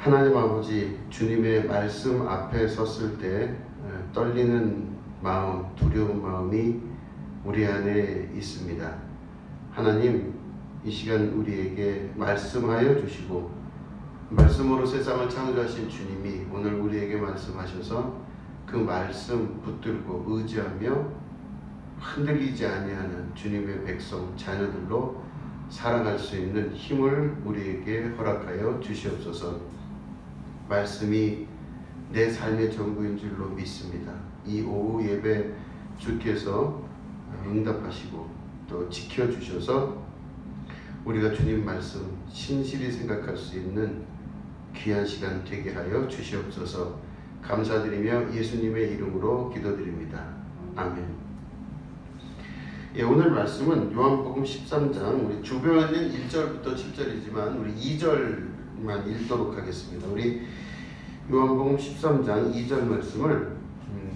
하나님 아버지, 주님의 말씀 앞에 섰을 때 떨리는 마음, 두려운 마음이 우리 안에 있습니다. 하나님, 이 시간 우리에게 말씀하여 주시고 말씀으로 세상을 창조하신 주님이 오늘 우리에게 말씀하셔서 그 말씀 붙들고 의지하며 흔들리지 아니하는 주님의 백성, 자녀들로 살아갈 수 있는 힘을 우리에게 허락하여 주시옵소서. 말씀이 내 삶의 전부인 줄로 믿습니다. 이 오후 예배 주께서 응답하시고 또 지켜주셔서 우리가 주님 말씀 신실히 생각할 수 있는 귀한 시간 되게 하여 주시옵소서. 감사드리며 예수님의 이름으로 기도드립니다. 아멘. 예, 오늘 말씀은 요한복음 13장 우리 주변은 1절부터 7절이지만 우리 2절만 읽도록 하겠습니다. 우리 요한복음 13장 2절 말씀을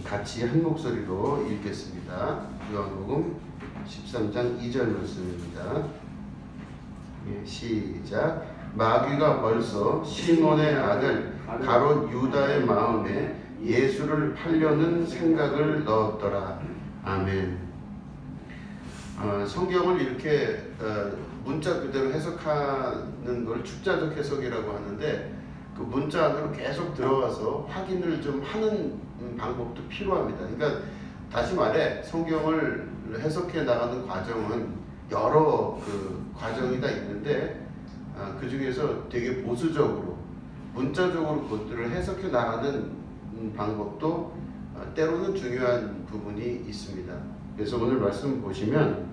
같이 한 목소리로 읽겠습니다. 요한복음 13장 2절 말씀입니다. 예, 시작. 마귀가 벌써 시몬의 아들 가롯 유다의 마음에 예수를 팔려는 생각을 넣었더라. 아멘. 성경을 이렇게 문자 그대로 해석하는 걸 축자적 해석이라고 하는데 그 문자 안으로 계속 들어가서 확인을 좀 하는 방법도 필요합니다. 그러니까 다시 말해 성경을 해석해 나가는 과정은 여러 그 과정이 다 있는데 그 중에서 되게 보수적으로 문자적으로 그것들을 해석해 나가는 방법도 때로는 중요한 부분이 있습니다. 그래서 오늘 말씀 보시면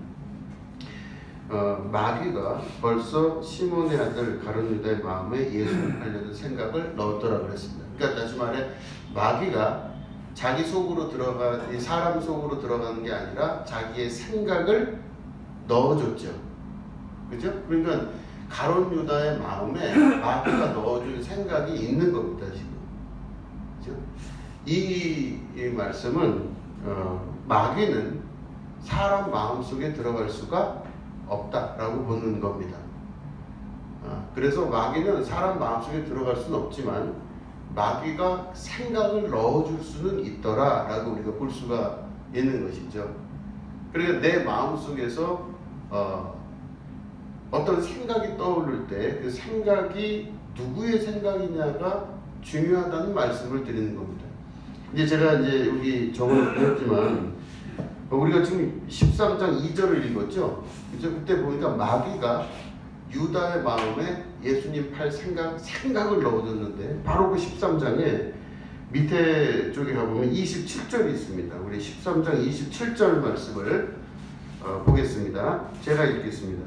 마귀가 벌써 시몬의 아들 가룟 유다의 마음에 예수를 팔려는 생각을 넣었더라 그랬습니다. 그러니까 다시 말해 마귀가 자기 속으로 사람 속으로 들어가는 게 아니라 자기의 생각을 넣어줬죠. 그죠? 그러니까 가룟 유다의 마음에 마귀가 넣어준 생각이 있는 겁니다. 지금. 그죠? 이 말씀은 마귀는 사람 마음속에 들어갈 수가 없다라고 보는 겁니다. 그래서 마귀는 사람 마음속에 들어갈 수는 없지만 마귀가 생각을 넣어줄 수는 있더라라고 우리가 볼 수가 있는 것이죠. 그러니까 내 마음속에서 어떤 생각이 떠오를 때 그 생각이 누구의 생각이냐가 중요하다는 말씀을 드리는 겁니다. 이제 제가 우리 저번에 배웠지만 우리가 지금 13장 2절을 읽었죠. 그죠? 그때 보니까 마귀가 유다의 마음에 예수님 팔 생각을 넣어줬는데 바로 그 13장에 밑에 쪽에 가보면 27절이 있습니다. 우리 13장 27절 말씀을 보겠습니다. 제가 읽겠습니다.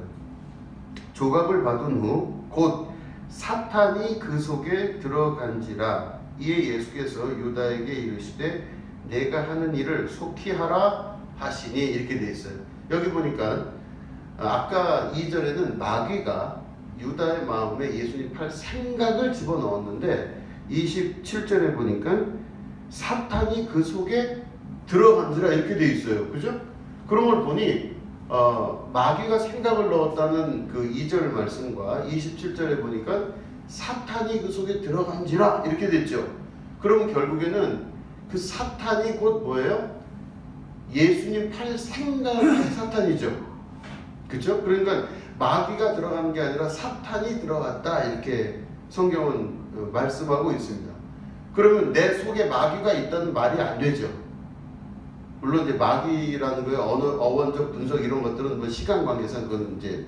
조각을 받은 후 곧 사탄이 그 속에 들어간지라. 이에 예수께서 유다에게 이르시되 내가 하는 일을 속히 하라 하시니 이렇게 되어 있어요. 여기 보니까 아까 2절에는 마귀가 유다의 마음에 예수님 팔 생각을 집어넣었는데 27절에 보니까 사탄이 그 속에 들어간지라 이렇게 되어 있어요. 그죠? 그런 걸 보니 마귀가 생각을 넣었다는 그 2절 말씀과 27절에 보니까 사탄이 그 속에 들어간지라 이렇게 됐죠. 그러면 결국에는 그 사탄이 곧 뭐예요? 예수님 팔 생각이 사탄이죠. 그렇죠? 그러니까 마귀가 들어간 게 아니라 사탄이 들어갔다 이렇게 성경은 말씀하고 있습니다. 그러면 내 속에 마귀가 있다는 말이 안 되죠. 물론 이제 마귀라는 거에 어원적 분석 이런 것들은 뭐 시간 관계상 그건 이제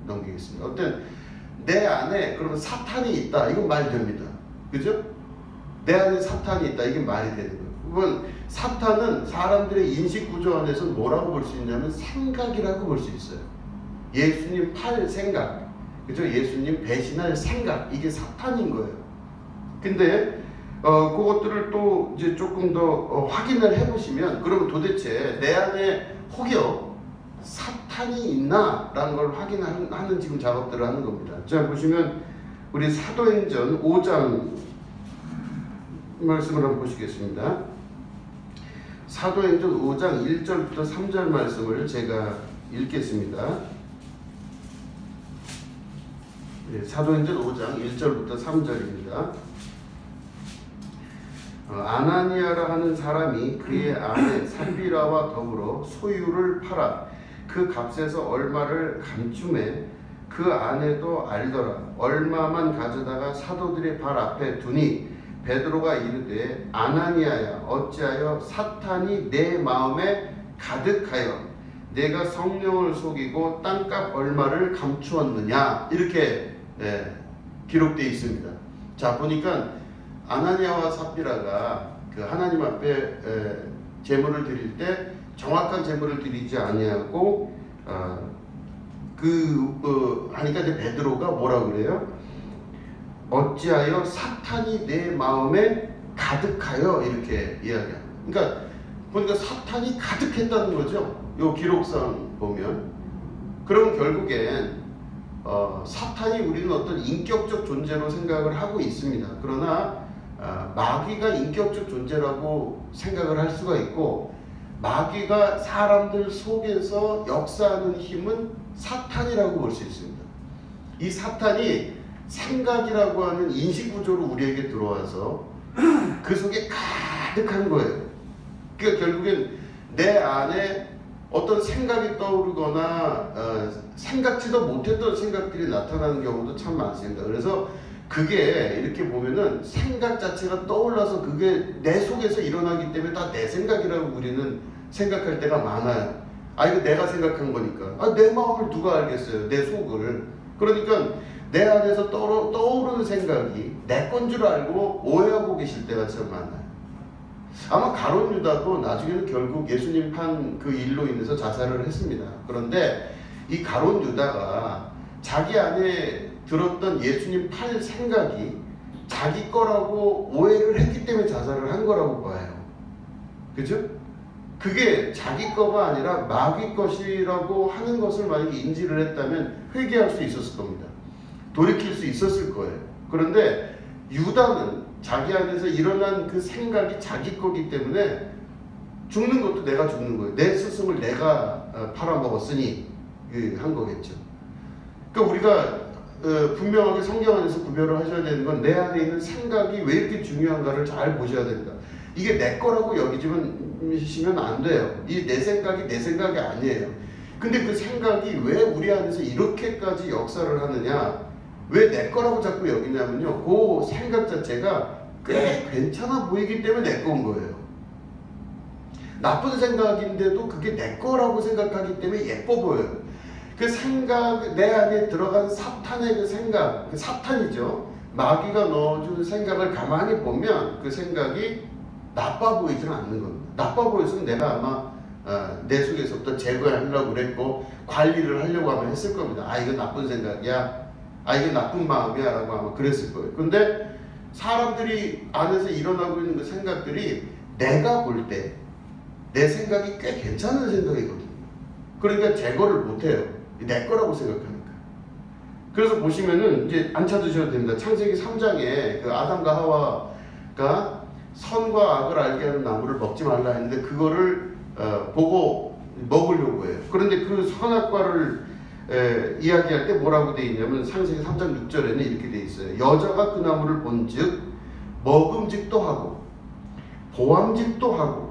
넘기겠습니다. 어떤 내 안에 그러면 사탄이 있다 이건 말이 됩니다. 그죠? 내 안에 사탄이 있다 이게 말이 되는 거예요. 그건 사탄은 사람들의 인식 구조 안에서 뭐라고 볼 수 있냐면 생각이라고 볼 수 있어요. 예수님 팔 생각, 그죠? 예수님 배신할 생각 이게 사탄인 거예요. 근데 그것들을 또 이제 조금 더 확인을 해보시면 그러면 도대체 내 안에 혹여 사탄이 있나라는 걸 확인하는 지금 작업들을 하는 겁니다. 자 보시면 우리 사도행전 5장 말씀을 한번 보시겠습니다. 사도행전 5장 1절부터 3절 말씀을 제가 읽겠습니다. 사도행전 5장 1절부터 3절입니다. 아나니아라 하는 사람이 그의 아내 삽비라와 더불어 소유를 팔아 그 값에서 얼마를 감춤해 그 아내도 알더라. 얼마만 가져다가 사도들의 발 앞에 두니 베드로가 이르되 아나니아야 어찌하여 사탄이 내 마음에 가득하여 내가 성령을 속이고 땅값 얼마를 감추었느냐 이렇게 기록되어 있습니다. 자 보니까 아나니아와 삽비라가 그 하나님 앞에 제물을 드릴 때 정확한 제물을 드리지 아니하고 하니까 이제 베드로가 뭐라 그래요? 어찌하여 사탄이 내 마음에 가득하여 이렇게 이야기합니다. 그러니까 보니까 사탄이 가득했다는 거죠. 요 기록상 보면. 그럼 결국엔 사탄이 우리는 어떤 인격적 존재로 생각을 하고 있습니다. 그러나 마귀가 인격적 존재라고 생각을 할 수가 있고 마귀가 사람들 속에서 역사하는 힘은 사탄이라고 볼 수 있습니다. 이 사탄이 생각이라고 하는 인식구조로 우리에게 들어와서 그 속에 가득한 거예요. 그러니까 결국엔 내 안에 어떤 생각이 떠오르거나 생각지도 못했던 생각들이 나타나는 경우도 참 많습니다. 그래서 그게 이렇게 보면은 생각 자체가 떠올라서 그게 내 속에서 일어나기 때문에 다 내 생각이라고 우리는 생각할 때가 많아요. 이거 내가 생각한 거니까. 내 마음을 누가 알겠어요. 내 속을. 그러니까 내 안에서 떠오르는 생각이 내 건 줄 알고 오해하고 계실 때가 참 많아요. 아마 가룟 유다도 나중에는 결국 예수님 판 그 일로 인해서 자살을 했습니다. 그런데 이 가룟 유다가 자기 안에 들었던 예수님 팔 생각이 자기 거라고 오해를 했기 때문에 자살을 한 거라고 봐요. 그죠? 그게 자기 거가 아니라 마귀 것이라고 하는 것을 만약에 인지를 했다면 회개할 수 있었을 겁니다. 돌이킬 수 있었을 거예요. 그런데 유다는 자기 안에서 일어난 그 생각이 자기 거기 때문에 죽는 것도 내가 죽는 거예요. 내 스승을 내가 팔아먹었으니 한 거겠죠. 그러니까 우리가 분명하게 성경 안에서 구별을 하셔야 되는 건 내 안에 있는 생각이 왜 이렇게 중요한가를 잘 보셔야 됩니다. 이게 내 거라고 여기시면 안 돼요. 이 내 생각이 아니에요. 근데 그 생각이 왜 우리 안에서 이렇게까지 역사를 하느냐, 왜 내 거라고 자꾸 여기냐면요, 그 생각 자체가 꽤 괜찮아 보이기 때문에 내 거인 거예요. 나쁜 생각인데도 그게 내 거라고 생각하기 때문에 예뻐 보여요. 그 생각, 내 안에 들어간 사탄의 그 생각, 그 사탄이죠. 마귀가 넣어준 생각을 가만히 보면 그 생각이 나빠 보이지는 않는 겁니다. 나빠 보였으면 내가 아마 내 속에서부터 제거하려고 그랬고 관리를 하려고 하면 했을 겁니다. 이거 나쁜 생각이야. 이게 나쁜 마음이야 라고 아마 그랬을 거예요. 근데 사람들이 안에서 일어나고 있는 그 생각들이 내가 볼 때 내 생각이 꽤 괜찮은 생각이거든요. 그러니까 제거를 못해요. 내 거라고 생각하니까. 그래서 보시면은 이제 안 찾으셔도 됩니다. 창세기 3장에 그 아담과 하와가 선과 악을 알게 하는 나무를 먹지 말라 했는데 그거를 보고 먹으려고 해요. 그런데 그 선악과를 이야기할 때 뭐라고 되어 있냐면 창세기 3장 6절에는 이렇게 되어 있어요. 여자가 그 나무를 본즉 먹음직도 하고 보암직도 하고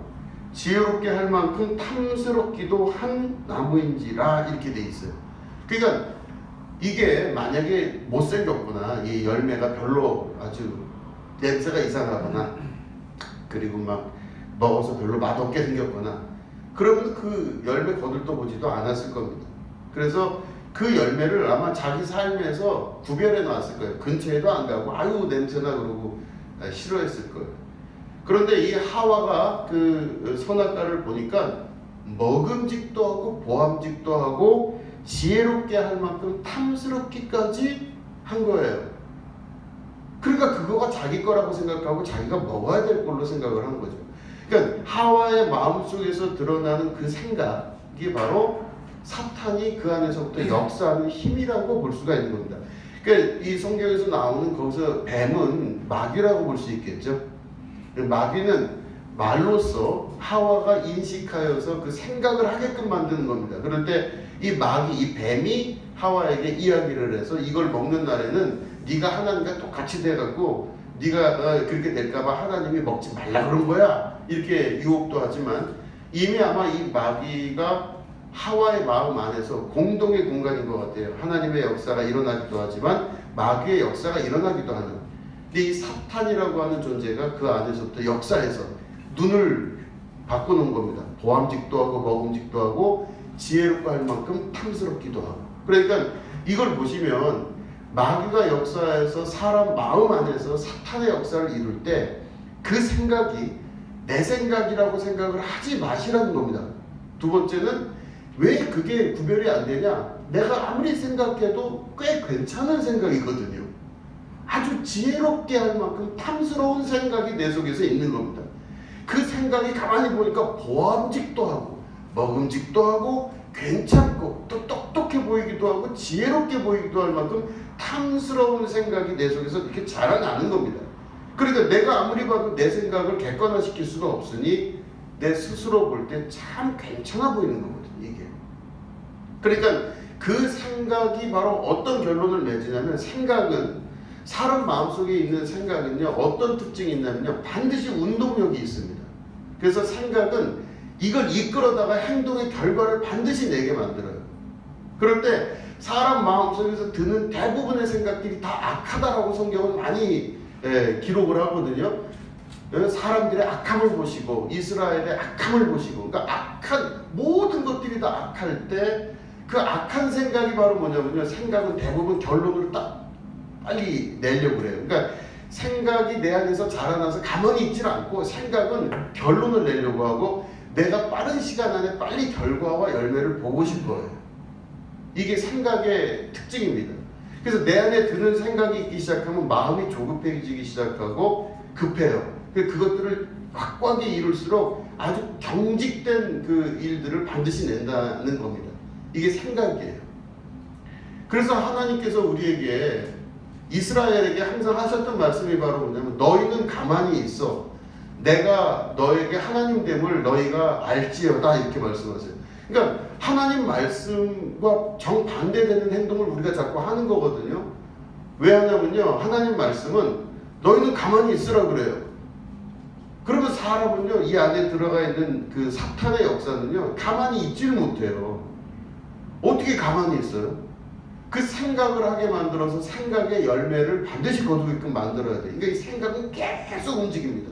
지혜롭게 할 만큼 탐스럽기도 한 나무인지라 이렇게 돼 있어요. 그러니까 이게 만약에 못생겼거나 이 열매가 별로 아주 냄새가 이상하거나 그리고 막 먹어서 별로 맛없게 생겼거나 그러면 그 열매 거들떠 보지도 않았을 겁니다. 그래서 그 열매를 아마 자기 삶에서 구별해 놨을 거예요. 근처에도 안 가고 아유 냄새나 그러고 싫어했을 거예요. 그런데 이 하와가 그 선악과를 보니까 먹음직도 하고 보암직도 하고 지혜롭게 할 만큼 탐스럽기까지 한 거예요. 그러니까 그거가 자기 거라고 생각하고 자기가 먹어야 될 걸로 생각을 한 거죠. 그러니까 하와의 마음속에서 드러나는 그 생각이 바로 사탄이 그 안에서부터 역사하는 힘이라고 볼 수가 있는 겁니다. 그러니까 이 성경에서 나오는 거기서 뱀은 마귀라고 볼 수 있겠죠. 마귀는 말로써 하와가 인식하여서 그 생각을 하게끔 만드는 겁니다. 그럴 때 이 마귀, 이 뱀이 하와에게 이야기를 해서 이걸 먹는 날에는 네가 하나님과 똑같이 돼갖고 네가 그렇게 될까봐 하나님이 먹지 말라 그런 거야, 이렇게 유혹도 하지만 이미 아마 이 마귀가 하와의 마음 안에서 공동의 공간인 것 같아요. 하나님의 역사가 일어나기도 하지만 마귀의 역사가 일어나기도 하는. 근데 이 사탄이라고 하는 존재가 그 안에서부터 역사에서 눈을 바꿔놓은 겁니다. 보암직도 하고 먹음직도 하고 지혜롭고 할 만큼 탐스럽기도 하고. 그러니까 이걸 보시면 마귀가 역사에서 사람 마음 안에서 사탄의 역사를 이룰 때 그 생각이 내 생각이라고 생각을 하지 마시라는 겁니다. 두 번째는 왜 그게 구별이 안 되냐? 내가 아무리 생각해도 꽤 괜찮은 생각이거든요. 아주 지혜롭게 할 만큼 탐스러운 생각이 내 속에서 있는 겁니다. 그 생각이 가만히 보니까 보암직도 하고 먹음직도 하고 괜찮고 또 똑똑해 보이기도 하고 지혜롭게 보이기도 할 만큼 탐스러운 생각이 내 속에서 이렇게 자라나는 겁니다. 그러니까 내가 아무리 봐도 내 생각을 객관화시킬 수가 없으니 내 스스로 볼 때 참 괜찮아 보이는 거거든요, 이게. 그러니까 그 생각이 바로 어떤 결론을 맺으냐면, 생각은, 사람 마음속에 있는 생각은요, 어떤 특징이 있냐면요, 반드시 운동력이 있습니다. 그래서 생각은 이걸 이끌어다가 행동의 결과를 반드시 내게 만들어요. 그럴 때 사람 마음속에서 드는 대부분의 생각들이 다 악하다라고 성경은 많이 기록을 하거든요. 사람들의 악함을 보시고 이스라엘의 악함을 보시고, 그러니까 악한 모든 것들이 다 악할 때 그 악한 생각이 바로 뭐냐면요, 생각은 대부분 결론을 딱 빨리 내려고 그래요. 그러니까 생각이 내 안에서 자라나서 가만히 있질 않고 생각은 결론을 내려고 하고 내가 빠른 시간 안에 빨리 결과와 열매를 보고 싶어요. 이게 생각의 특징입니다. 그래서 내 안에 드는 생각이 있기 시작하면 마음이 조급해지기 시작하고 급해요. 그것들을 확고하게 이룰수록 아주 경직된 그 일들을 반드시 낸다는 겁니다. 이게 생각이에요. 그래서 하나님께서 우리에게, 이스라엘에게 항상 하셨던 말씀이 바로 뭐냐면, 너희는 가만히 있어. 내가 너에게 하나님 됨을 너희가 알지어다, 이렇게 말씀하세요. 그러니까 하나님 말씀과 정반대되는 행동을 우리가 자꾸 하는 거거든요. 왜 하냐면요, 하나님 말씀은 너희는 가만히 있으라 그래요. 그러면 사람은요, 이 안에 들어가 있는 그 사탄의 역사는요, 가만히 있지를 못해요. 어떻게 가만히 있어요? 그 생각을 하게 만들어서 생각의 열매를 반드시 거두게끔 만들어야 돼요. 그러니까 이 생각은 계속 움직입니다.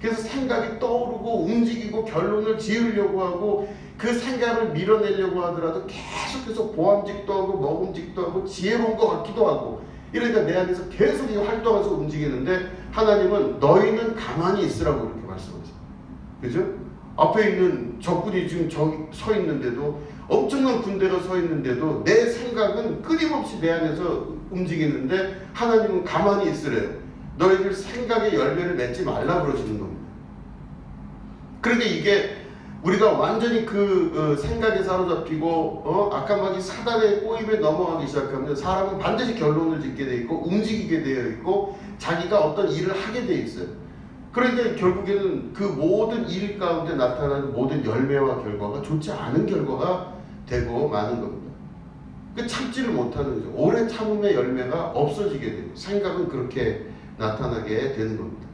그래서 생각이 떠오르고 움직이고 결론을 지으려고 하고 그 생각을 밀어내려고 하더라도 계속해서 보암직도 하고 먹음직도 하고 지혜로운 것 같기도 하고, 이러니까 내 안에서 계속 이 활동해서 움직이는데, 하나님은 너희는 가만히 있으라고 이렇게 말씀하세요. 그죠? 앞에 있는 적군이 지금 저기 서 있는데도, 엄청난 군대가 서 있는데도 내 생각은 끊임없이 내 안에서 움직이는데 하나님은 가만히 있으래요. 너희들 생각의 열매를 맺지 말라 그러시는 겁니다. 그런데 이게 우리가 완전히 그 생각에 사로잡히고 악한 사단의 꼬임에 넘어가기 시작하면 사람은 반드시 결론을 짓게 돼 있고 움직이게 되어 있고 자기가 어떤 일을 하게 돼 있어요. 그런데 결국에는 그 모든 일 가운데 나타나는 모든 열매와 결과가 좋지 않은 결과가 되고 마는 겁니다. 참지를 못하는 거죠. 오래 참음의 열매가 없어지게 돼요. 생각은 그렇게 나타나게 되는 겁니다.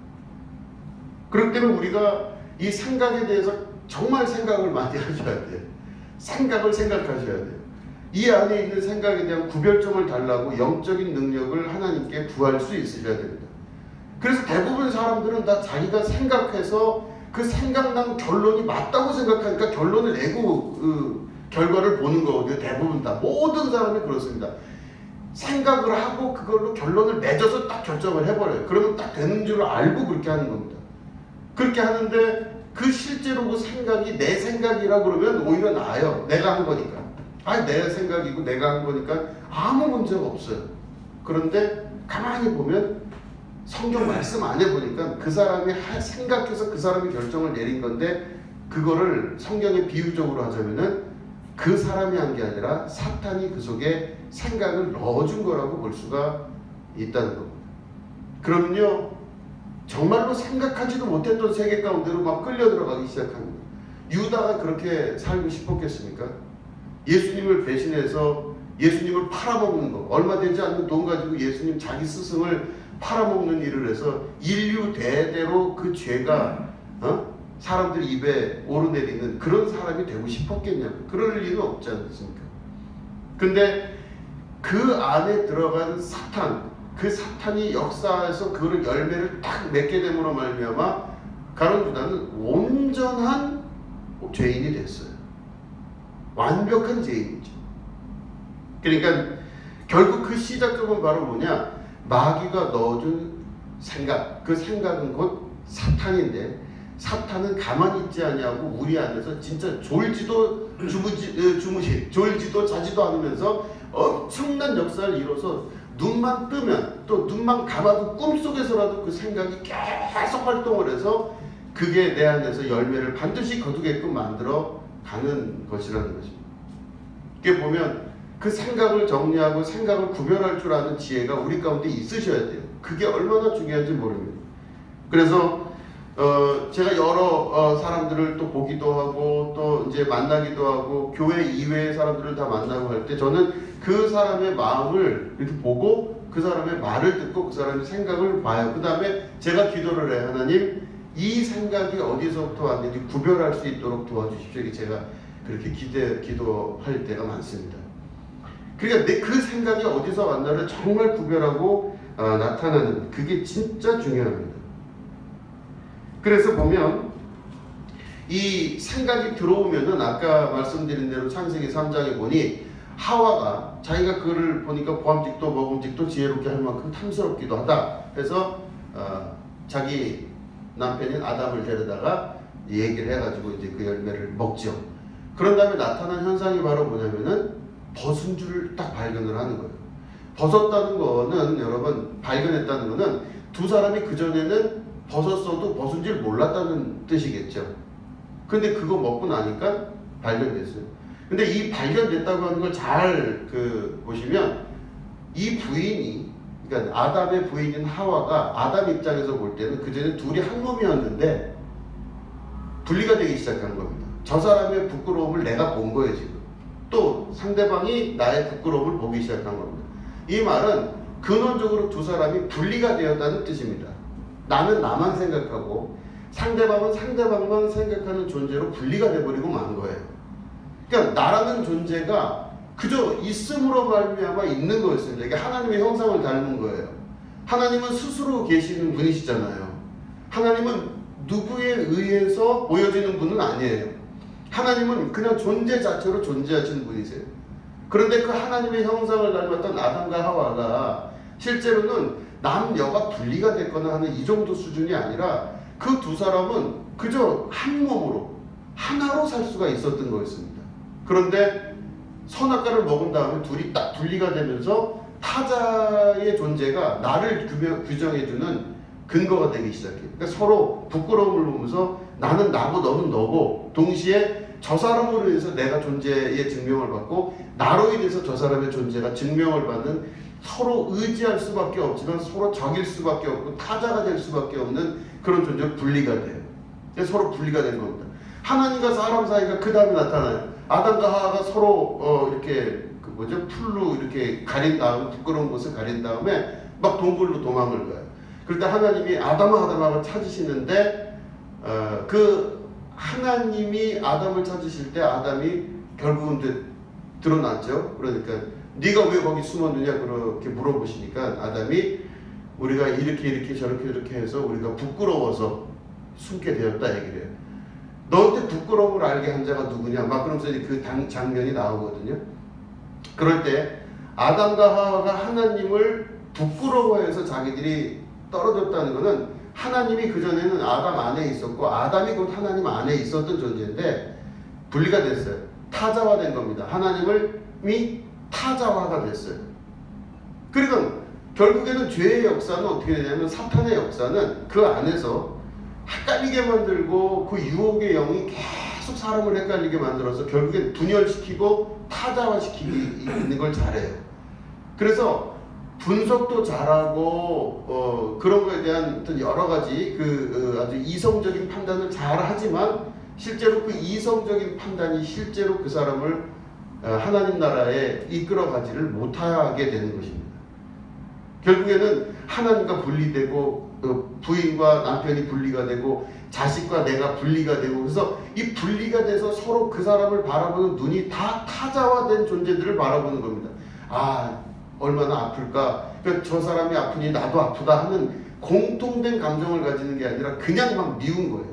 그렇기 때문에 우리가 이 생각에 대해서 정말 생각을 많이 하셔야 돼요. 생각을 생각하셔야 돼요. 이 안에 있는 생각에 대한 구별점을 달라고 영적인 능력을 하나님께 구할 수 있으셔야 됩니다. 그래서 대부분 사람들은 다 자기가 생각해서 그 생각난 결론이 맞다고 생각하니까 결론을 내고 결과를 보는 거거든요. 대부분 다. 모든 사람이 그렇습니다. 생각을 하고 그걸로 결론을 맺어서 딱 결정을 해버려요. 그러면 딱 되는 줄 알고 그렇게 하는 겁니다. 그렇게 하는데 그 실제로 그 생각이 내 생각이라 그러면 오히려 나아요. 내가 한 거니까. 내 생각이고 내가 한 거니까 아무 문제가 없어요. 그런데 가만히 보면 성경 말씀 안에 보니까 그 사람이 생각해서 그 사람이 결정을 내린 건데, 그거를 성경의 비유적으로 하자면은 그 사람이 한 게 아니라 사탄이 그 속에 생각을 넣어준 거라고 볼 수가 있다는 겁니다. 그럼요, 정말로 생각하지도 못했던 세계 가운데로 막 끌려 들어가기 시작합니다. 유다가 그렇게 살고 싶었겠습니까? 예수님을 배신해서 예수님을 팔아먹는 거, 얼마 되지 않는 돈 가지고 예수님 자기 스승을 팔아먹는 일을 해서 인류 대대로 그 죄가 사람들 입에 오르내리는 그런 사람이 되고 싶었겠냐고. 그럴 리는 없지 않습니까? 근데 그 안에 들어간 사탄, 그 사탄이 역사에서 그 열매를 딱 맺게 됨으로 말미암아 가룟 유다는 온전한 죄인이 됐어요. 완벽한 죄인이죠. 그러니까 결국 그 시작점은 바로 뭐냐? 마귀가 넣어준 생각, 그 생각은 곧 사탄인데, 사탄은 가만히 있지 아니하고 우리 안에서 진짜 졸지도 졸지도 자지도 않으면서 엄청난 역사를 이뤄서 눈만 뜨면, 또 눈만 감아도 꿈속에서라도 그 생각이 계속 활동을 해서 그게 내 안에서 열매를 반드시 거두게끔 만들어 가는 것이라는 것입니다. 이게 보면 그 생각을 정리하고 생각을 구별할 줄 아는 지혜가 우리 가운데 있으셔야 돼요. 그게 얼마나 중요한지 모릅니다. 그래서 제가 여러 사람들을 또 보기도 하고 또 이제 만나기도 하고 교회 이외의 사람들을 다 만나고 할 때 저는 그 사람의 마음을 이렇게 보고 그 사람의 말을 듣고 그 사람의 생각을 봐요. 그 다음에 제가 기도를 해요. 하나님, 이 생각이 어디서부터 왔는지 구별할 수 있도록 도와주십시오. 이렇게 제가 그렇게 기도할 때가 많습니다. 그러니까 그 생각이 어디서 왔나를 정말 구별하고 나타나는, 그게 진짜 중요합니다. 그래서 보면 이 생각이 들어오면은 아까 말씀드린 대로 창세기 3장에 보니 하와가 자기가 그거를 보니까 보암직도 먹음직도 지혜롭게 할 만큼 탐스럽기도 하다 해서 자기 남편인 아담을 데려다가 얘기를 해가지고 이제 그 열매를 먹죠. 그런 다음에 나타난 현상이 바로 뭐냐면은 벗은 줄을 딱 발견을 하는 거예요. 벗었다는 거는, 여러분, 발견했다는 거는 두 사람이 그전에는 벗었어도 벗은 줄 몰랐다는 뜻이겠죠. 근데 그거 먹고 나니까 발견됐어요. 근데 이 발견됐다고 하는 걸 잘 보시면 이 부인이, 그러니까 아담의 부인인 하와가 아담 입장에서 볼 때는 그전에 둘이 한 몸이었는데 분리가 되기 시작한 겁니다. 저 사람의 부끄러움을 내가 본 거예요, 지금. 또 상대방이 나의 부끄러움을 보기 시작한 겁니다. 이 말은 근원적으로 두 사람이 분리가 되었다는 뜻입니다. 나는 나만 생각하고 상대방은 상대방만 생각하는 존재로 분리가 돼버리고 만 거예요. 그러니까 나라는 존재가 그저 있음으로 말미암아 있는 거였습니다. 이게 하나님의 형상을 닮은 거예요. 하나님은 스스로 계시는 분이시잖아요. 하나님은 누구에 의해서 보여지는 분은 아니에요. 하나님은 그냥 존재 자체로 존재하시는 분이세요. 그런데 그 하나님의 형상을 닮았던 아담과 하와가 실제로는 남녀가 분리가 됐거나 하는 이 정도 수준이 아니라 그 두 사람은 그저 한 몸으로 하나로 살 수가 있었던 거였습니다. 그런데 선악과를 먹은 다음에 둘이 딱 분리가 되면서 타자의 존재가 나를 규정해주는 근거가 되기 시작해요. 그러니까 서로 부끄러움을 보면서 나는 나고 너는 너고, 동시에 저 사람으로 인해서 내가 존재의 증명을 받고 나로 인해서 저 사람의 존재가 증명을 받는, 서로 의지할 수밖에 없지만 서로 적일 수밖에 없고 타자가 될 수밖에 없는 그런 존재로 분리가 돼요. 서로 분리가 된 겁니다. 하나님과 사람 사이가 그 다음에 나타나요. 아담과 하와가 서로 이렇게 풀로 이렇게 가린 다음, 부끄러운 곳을 가린 다음에 막 동굴로 도망을 가요. 그럴 때 하나님이 아담을 찾으시는데 그 하나님이 아담을 찾으실 때 아담이 결국은 드러났죠. 그러니까 네가 왜 거기 숨었느냐 그렇게 물어보시니까 아담이 우리가 이렇게 저렇게 해서 우리가 부끄러워서 숨게 되었다 얘기를 해요. 너한테 부끄러움을 알게 한 자가 누구냐 막 그러면서 그 장면이 나오거든요. 그럴 때 아담과 하와가 하나님을 부끄러워해서 자기들이 떨어졌다는 것은 하나님이 그전에는 아담 안에 있었고 아담이 곧 하나님 안에 있었던 존재인데 분리가 됐어요. 타자화된 겁니다. 하나님이 타자화가 됐어요. 그러니까 결국에는 죄의 역사는 어떻게 되냐면 사탄의 역사는 그 안에서 헷갈리게 만들고 그 유혹의 영이 계속 사람을 헷갈리게 만들어서 결국엔 분열시키고 타자화시키는 걸 잘해요. 그래서 분석도 잘하고 그런 거에 대한 어떤 여러 가지 아주 이성적인 판단을 잘하지만 실제로 그 이성적인 판단이 실제로 그 사람을 하나님 나라에 이끌어가지를 못하게 되는 것입니다. 결국에는 하나님과 분리되고 부인과 남편이 분리가 되고 자식과 내가 분리가 되고 그래서 이 분리가 돼서 서로 그 사람을 바라보는 눈이 다 타자화된 존재들을 바라보는 겁니다. 아, 얼마나 아플까? 그러니까 저 사람이 아프니 나도 아프다 하는 공통된 감정을 가지는 게 아니라 그냥 막 미운 거예요.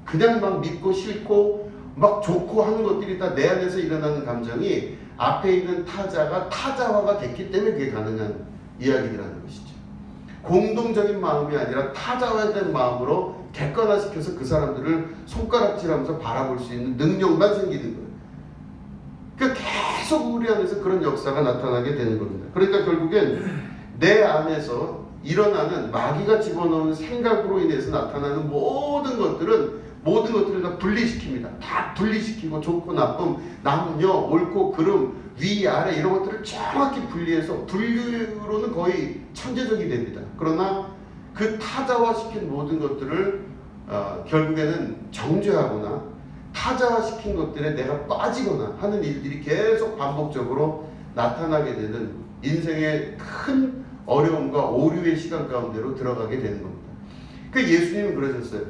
그냥 막 믿고 싫고 막 좋고 하는 것들이 다 내 안에서 일어나는 감정이 앞에 있는 타자가 타자화가 됐기 때문에 그게 가능한 이야기라는 것이죠. 공동적인 마음이 아니라 타자화된 마음으로 객관화시켜서 그 사람들을 손가락질하면서 바라볼 수 있는 능력만 생기는 거예요. 그러니까 계속 우리 안에서 그런 역사가 나타나게 되는 겁니다. 그러니까 결국엔 내 안에서 일어나는 마귀가 집어넣은 생각으로 인해서 나타나는 모든 것들을 다 분리시킵니다. 다 분리시키고 좋고 나쁨, 남녀, 옳고 그름, 위, 아래 이런 것들을 정확히 분리해서 분류로는 거의 천재적이 됩니다. 그러나 그 타자화시킨 모든 것들을 결국에는 정죄하거나 타자화시킨 것들에 내가 빠지거나 하는 일들이 계속 반복적으로 나타나게 되는 인생의 큰 어려움과 오류의 시간 가운데로 들어가게 되는 겁니다. 그 예수님은 그러셨어요.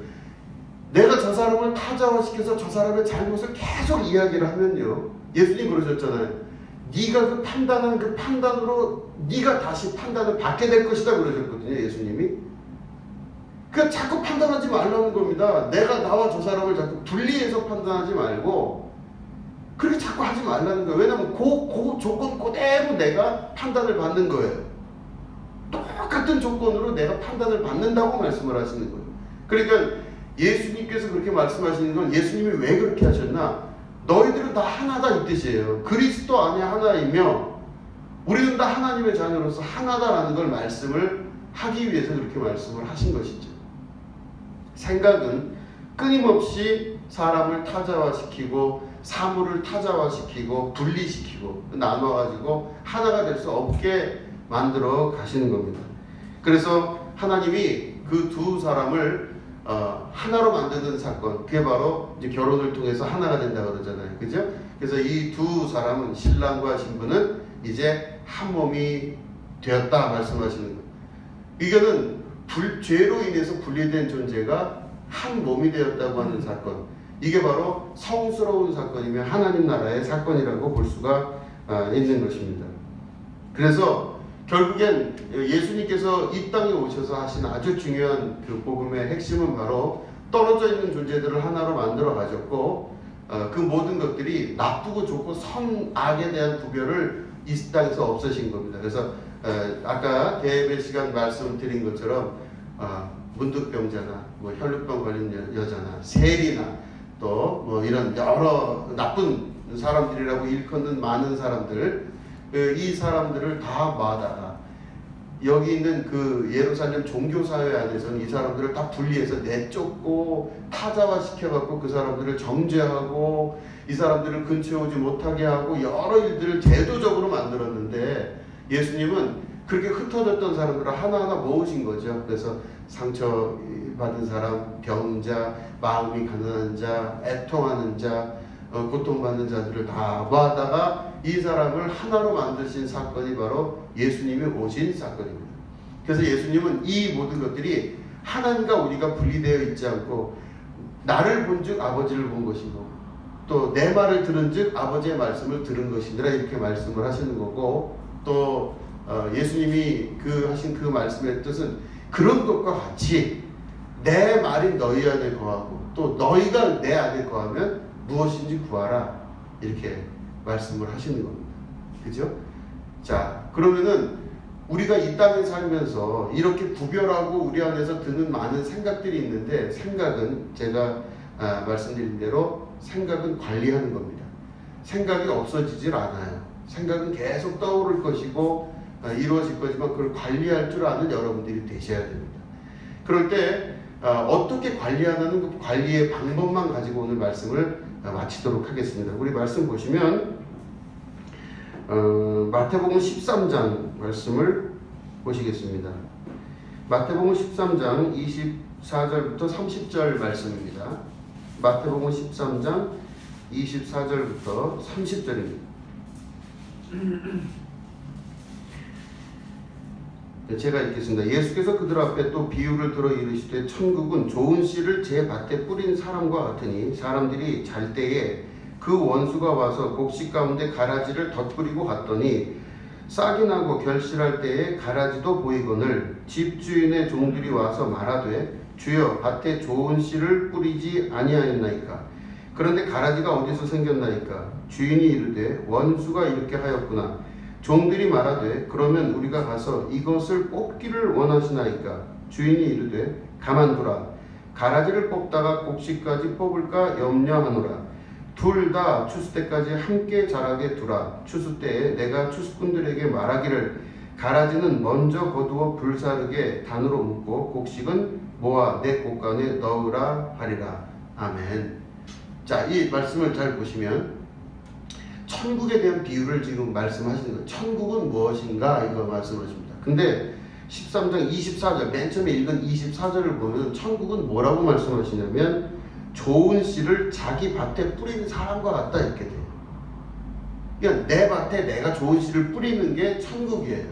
내가 저 사람을 타자화시켜서 저 사람의 잘못을 계속 이야기를 하면요. 예수님 그러셨잖아요. 네가 그 판단한 그 판단으로 네가 다시 판단을 받게 될 것이다 그러셨거든요. 예수님이. 그 자꾸 판단하지 말라는 겁니다. 내가 나와 저 사람을 자꾸 분리해서 판단하지 말고 그렇게 자꾸 하지 말라는 거예요. 왜냐하면 그 조건 그대로 내가 판단을 받는 거예요. 똑같은 조건으로 내가 판단을 받는다고 말씀을 하시는 거예요. 그러니까 예수님께서 그렇게 말씀하시는 건 예수님이 왜 그렇게 하셨나? 너희들은 다 하나다 이 뜻이에요. 그리스도 안에 하나이며 우리는 다 하나님의 자녀로서 하나다라는 걸 말씀을 하기 위해서 그렇게 말씀을 하신 것이죠. 생각은 끊임없이 사람을 타자화시키고 사물을 타자화시키고 분리시키고 나눠가지고 하나가 될 수 없게 만들어 가시는 겁니다. 그래서 하나님이 그 두 사람을 하나로 만드는 사건, 그게 바로 이제 결혼을 통해서 하나가 된다고 그러잖아요. 그죠? 그래서 이 두 사람은 신랑과 신부는 이제 한 몸이 되었다 말씀하시는 거예요. 이거는 죄로 인해서 분리된 존재가 한 몸이 되었다고 하는 사건, 이게 바로 성스러운 사건이며 하나님 나라의 사건이라고 볼 수가 있는 것입니다. 그래서 결국엔 예수님께서 이 땅에 오셔서 하신 아주 중요한 그 복음의 핵심은 바로 떨어져 있는 존재들을 하나로 만들어 가졌고 그 모든 것들이 나쁘고 좋고 선, 악에 대한 구별을 이 땅에서 없애신 겁니다. 그래서 아까 대예배 시간 말씀드린 것처럼 문득병자나 뭐 혈루병 걸린 여자나 세리나 또 뭐 이런 여러 나쁜 사람들이라고 일컫는 많은 사람들, 이 사람들을 다 모아다가 여기 있는 그 예루살렘 종교사회 안에서는 이 사람들을 다 분리해서 내쫓고 타자화시켜갖고 그 사람들을 정죄하고 이 사람들을 근처에 오지 못하게 하고 여러 일들을 제도적으로 만들었는데 예수님은 그렇게 흩어졌던 사람들을 하나하나 모으신 거죠. 그래서 상처받은 사람, 병자, 마음이 가난한 자, 애통하는 자, 고통받는 자들을 다 모아다가 이 사람을 하나로 만드신 사건이 바로 예수님이 오신 사건입니다. 그래서 예수님은 이 모든 것들이 하나님과 우리가 분리되어 있지 않고 나를 본즉 아버지를 본 것이고 또 내 말을 들은즉 아버지의 말씀을 들은 것이니라 이렇게 말씀을 하시는 거고 또 예수님이 하신 그 말씀의 뜻은 그런 것과 같이 내 말이 너희 안에 거하고 또 너희가 내 안에 거하면 무엇인지 구하라 이렇게 말씀을 하시는 겁니다. 그죠? 자, 그러면은 우리가 이 땅에 살면서 이렇게 구별하고 우리 안에서 드는 많은 생각들이 있는데 생각은 제가 말씀드린 대로 생각은 관리하는 겁니다. 생각이 없어지질 않아요. 생각은 계속 떠오를 것이고 이루어질 거지만 그걸 관리할 줄 아는 여러분들이 되셔야 됩니다. 그럴 때 어떻게 관리하는 그 관리의 방법만 가지고 오늘 말씀을 마치도록 하겠습니다. 우리 말씀 보시면 마태복음 13장 말씀을 보시겠습니다. 마태복음 13장 24절부터 30절 말씀입니다. 마태복음 13장 24절부터 30절입니다. 제가 읽겠습니다. 예수께서 그들 앞에 또 비유를 들어 이르시되 천국은 좋은 씨를 제 밭에 뿌린 사람과 같으니 사람들이 잘 때에 그 원수가 와서 곡식 가운데 가라지를 덧뿌리고 갔더니 싹이 나고 결실할 때에 가라지도 보이거늘 집주인의 종들이 와서 말하되 주여 밭에 좋은 씨를 뿌리지 아니하였나이까. 그런데 가라지가 어디서 생겼나이까. 주인이 이르되 원수가 이렇게 하였구나. 종들이 말하되 그러면 우리가 가서 이것을 뽑기를 원하시나이까. 주인이 이르되 가만두라. 가라지를 뽑다가 곡식까지 뽑을까 염려하노라. 둘 다 추수 때까지 함께 자라게 두라. 추수 때에 내가 추수꾼들에게 말하기를 가라지는 먼저 거두어 불사르게 단으로 묶고 곡식은 모아 내 곳간에 넣으라 하리라. 아멘. 자, 이 말씀을 잘 보시면 천국에 대한 비유를 지금 말씀하시는 거예요. 천국은 무엇인가 이거 말씀하십니다. 근데 13장 24절 맨 처음에 읽은 24절을 보면 천국은 뭐라고 말씀하시냐면 좋은 씨를 자기 밭에 뿌리는 사람과 같다 이렇게 돼요. 그러니까 내 밭에 내가 좋은 씨를 뿌리는 게 천국이에요.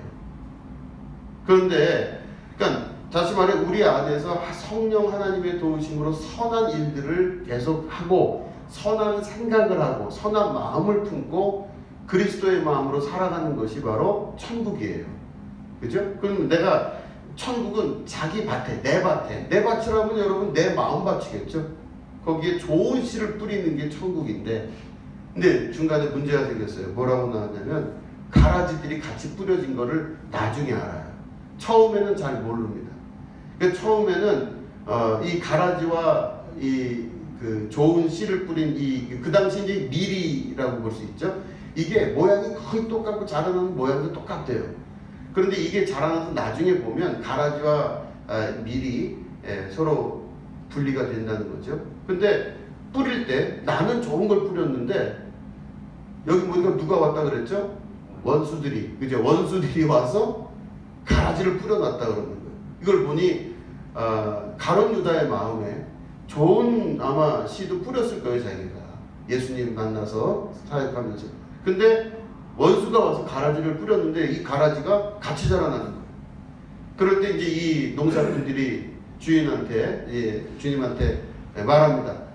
그런데 그러니까 다시 말해 우리 안에서 성령 하나님의 도우심으로 선한 일들을 계속하고 선한 생각을 하고 선한 마음을 품고 그리스도의 마음으로 살아가는 것이 바로 천국이에요. 그죠? 그럼 내가 천국은 자기 밭에 내 밭이라면 여러분 내 마음 밭이겠죠? 거기에 좋은 씨를 뿌리는 게 천국인데 근데 중간에 문제가 생겼어요. 뭐라고 나왔냐면 가라지들이 같이 뿌려진 거를 나중에 알아요. 처음에는 잘 모릅니다. 그러니까 처음에는 이 가라지와 그 좋은 씨를 뿌린 그 당시 이제 미리라고 볼 수 있죠. 이게 모양이 거의 똑같고 자라는 모양도 똑같아요. 그런데 이게 자라나서 나중에 보면 가라지와 밀이 서로 분리가 된다는 거죠. 근데 뿌릴 때 나는 좋은 걸 뿌렸는데 여기 보니까 누가 왔다 그랬죠? 원수들이. 그죠? 원수들이 와서 가라지를 뿌려놨다 그러는 거예요. 이걸 보니 가룟 유다의 마음에 좋은 아마 씨도 뿌렸을 거예요. 자기가 예수님 만나서 사역하면서. 근데 원수가 와서 가라지를 뿌렸는데 이 가라지가 같이 자라나는 거예요. 그럴 때 이제 이 농사꾼들이 주님한테 말합니다.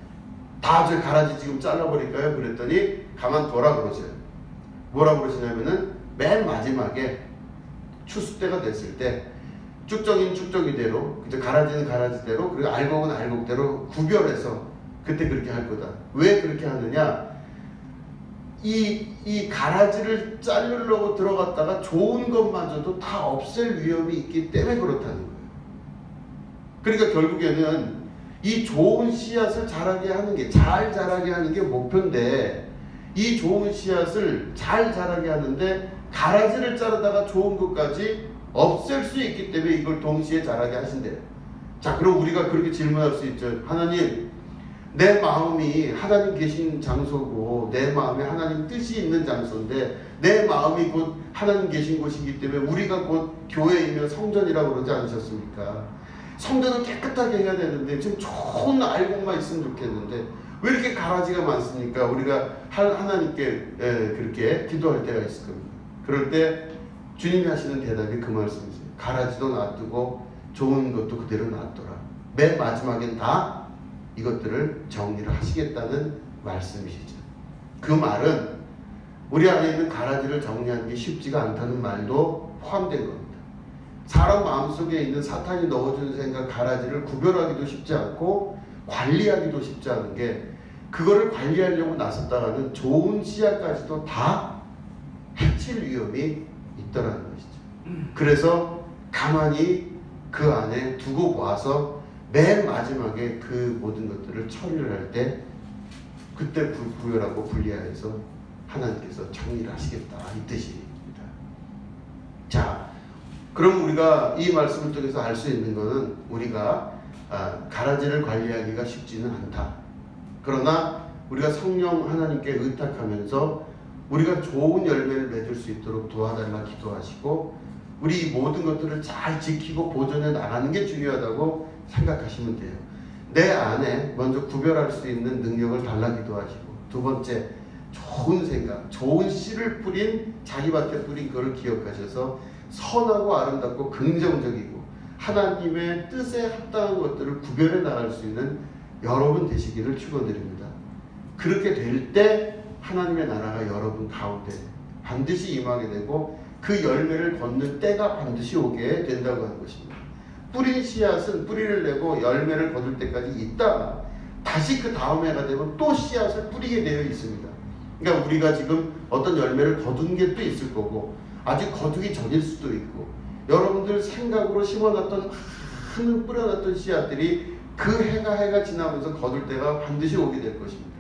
다 저 가라지 지금 잘라버릴까요? 그랬더니 가만둬라 그러세요. 뭐라 그러시냐면은 맨 마지막에 추수 때가 됐을 때 쭉정이는 쭉정이대로, 가라지는 가라지대로, 그리고 알곡은 알곡대로 구별해서 그때 그렇게 할 거다. 왜 그렇게 하느냐? 이 가라지를 자르려고 들어갔다가 좋은 것마저도 다 없앨 위험이 있기 때문에 그렇다는 거예요. 그러니까 결국에는 이 좋은 씨앗을 자라게 하는 게, 잘 자라게 하는 게 목표인데, 이 좋은 씨앗을 잘 자라게 하는데 가라지를 자르다가 좋은 것까지 없앨 수 있기 때문에 이걸 동시에 자라게 하신대요. 자, 그럼 우리가 그렇게 질문할 수 있죠. 하나님, 내 마음이 하나님 계신 장소고 내 마음에 하나님 뜻이 있는 장소인데 내 마음이 곧 하나님 계신 곳이기 때문에 우리가 곧 교회이며 성전이라고 그러지 않으셨습니까? 성전은 깨끗하게 해야 되는데 지금 좋은 알곡만 있으면 좋겠는데 왜 이렇게 가라지가 많습니까? 우리가 하나님께 그렇게 기도할 때가 있을 겁니다. 그럴 때 주님이 하시는 대답이 그 말씀이세요. 가라지도 놔두고 좋은 것도 그대로 놔둬라. 맨 마지막엔 다 이것들을 정리를 하시겠다는 말씀이시죠. 그 말은 우리 안에 있는 가라지를 정리하는 게 쉽지가 않다는 말도 포함된 겁니다. 사람 마음속에 있는 사탄이 넣어주는 생각, 가라지를 구별하기도 쉽지 않고 관리하기도 쉽지 않은 게 그거를 관리하려고 나섰다가는 좋은 씨앗까지도 다 해칠 위험이 있더라는 것이죠. 그래서 가만히 그 안에 두고 보아서 맨 마지막에 그 모든 것들을 처리를 할 때 그때 구별하고 분리하여서 하나님께서 정리를 하시겠다 이 뜻입니다. 자, 그럼 우리가 이 말씀을 통해서 알 수 있는 것은 우리가 가라지를 관리하기가 쉽지는 않다. 그러나 우리가 성령 하나님께 의탁하면서 우리가 좋은 열매를 맺을 수 있도록 도와달라 기도하시고 우리 모든 것들을 잘 지키고 보존해 나가는 게 중요하다고 생각하시면 돼요. 내 안에 먼저 구별할 수 있는 능력을 달라 기도하시고 두 번째 좋은 생각, 좋은 씨를 뿌린 자기밭에 뿌린 그걸 기억하셔서 선하고 아름답고 긍정적이고 하나님의 뜻에 합당한 것들을 구별해 나갈 수 있는 여러분 되시기를 축원드립니다. 그렇게 될 때 하나님의 나라가 여러분 가운데 반드시 임하게 되고 그 열매를 걷는 때가 반드시 오게 된다고 하는 것입니다. 뿌린 씨앗은 뿌리를 내고 열매를 거둘 때까지 있다가 다시 그 다음 해가 되면 또 씨앗을 뿌리게 되어 있습니다. 그러니까 우리가 지금 어떤 열매를 거둔 게 또 있을 거고 아직 거두기 전일 수도 있고 여러분들 생각으로 심어놨던 많은 뿌려놨던 씨앗들이 그 해가 지나면서 거둘 때가 반드시 오게 될 것입니다.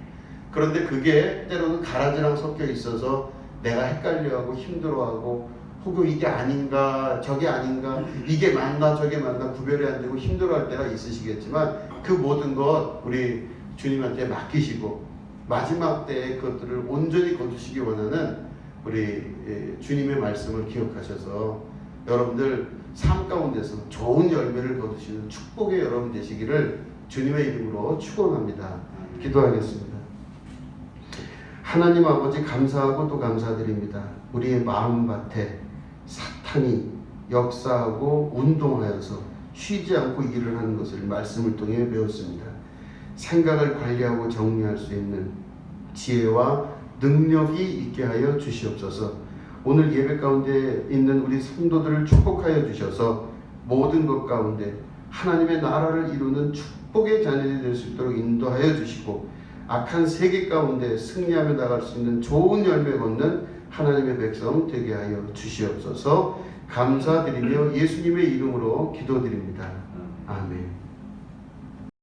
그런데 그게 때로는 가라지랑 섞여 있어서 내가 헷갈려하고 힘들어하고 혹은 이게 아닌가 저게 아닌가 이게 맞나 저게 맞나 구별이 안 되고 힘들어할 때가 있으시겠지만 그 모든 것 우리 주님한테 맡기시고 마지막 때에 그것들을 온전히 거두시기 원하는 우리 주님의 말씀을 기억하셔서 여러분들 삶 가운데서 좋은 열매를 거두시는 축복의 여러분 되시기를 주님의 이름으로 축원합니다. 기도하겠습니다. 하나님 아버지 감사하고 또 감사드립니다. 우리의 마음밭에 사탄이 역사하고 운동하여서 쉬지 않고 일을 하는 것을 말씀을 통해 배웠습니다. 생각을 관리하고 정리할 수 있는 지혜와 능력이 있게 하여 주시옵소서. 오늘 예배 가운데 있는 우리 성도들을 축복하여 주셔서 모든 것 가운데 하나님의 나라를 이루는 축복의 자녀들이 될 수 있도록 인도하여 주시고 악한 세계 가운데 승리하며 나갈 수 있는 좋은 열매 걷는 하나님의 백성 되게 하여 주시옵소서. 감사드리며 예수님의 이름으로 기도드립니다. 아멘.